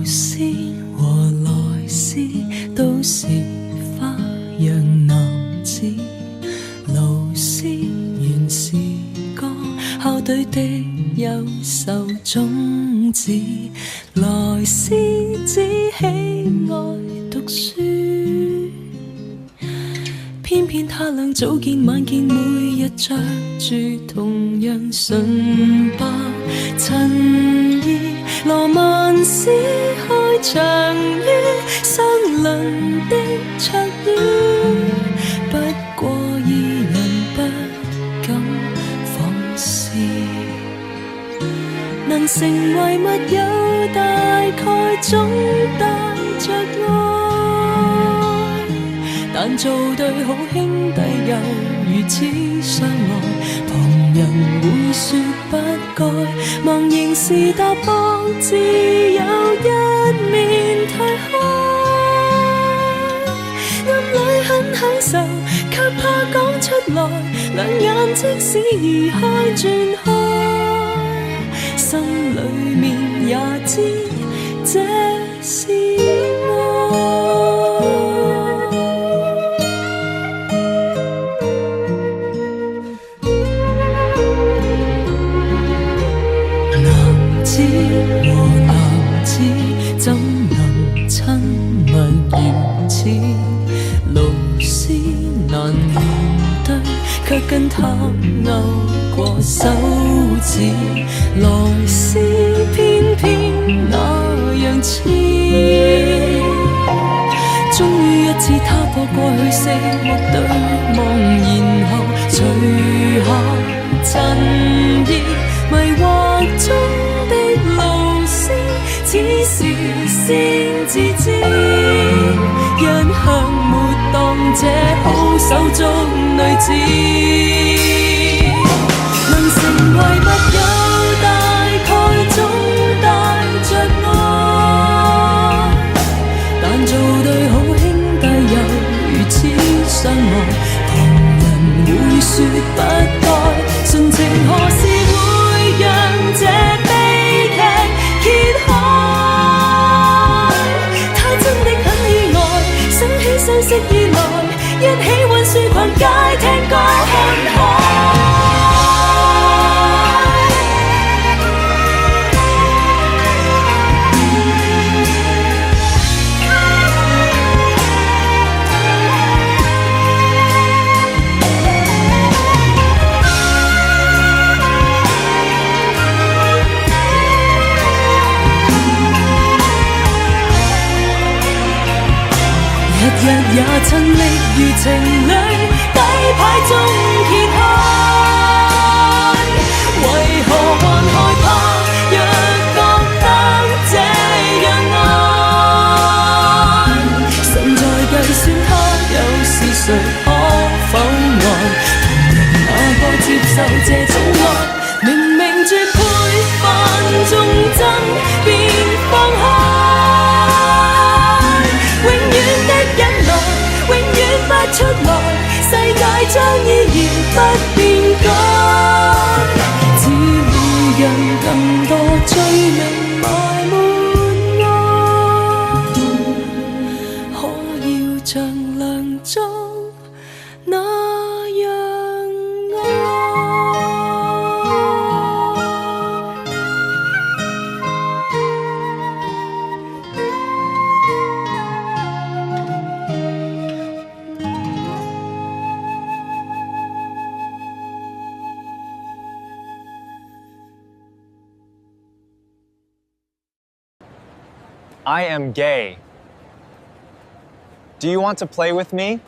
絲和來絲都是花樣男子，老師原是個校隊的優秀種子，來絲只喜愛讀書，偏偏他倆早見晚見，每日着住同樣純白襯衣，羅曼史開場於相鄰的桌椅，不過二人不敢放肆，能成為密友大概總帶着愛，但做對好兄弟又如此相愛，旁人會說不該，茫然是搭膊，自有一面退開，暗裏很享受，卻怕講出來，兩眼即使移開轉開，心裏面也知這是愛。男子和男子怎能親密如此？老師難面對，卻跟他勾過手指，來絲偏偏那樣痴。終於一次他破過去四目對望，然後除下襯衣，迷惑中的老師此時先自知，一向沒當這好手足女子，能成為密友大概總帶着愛，但做對好兄弟又如此相愛，旁人會說不該，純情何時會讓這悲劇揭開？他真的很意外，想起相識以來，一起溫書逛街聽歌看海。日日也親昵如情侶，底牌中揭開，為何還害怕？若覺得這樣愛，尚在計算他又是誰可否愛？旁人哪個接受這種愛？明明絕配犯眾憎便放開，永遠的忍耐，永遠不出來，世界將依然不變改，只會讓更多罪名埋沒愛，可要像亮燭那樣愛。I am gay. Do you want to play with me?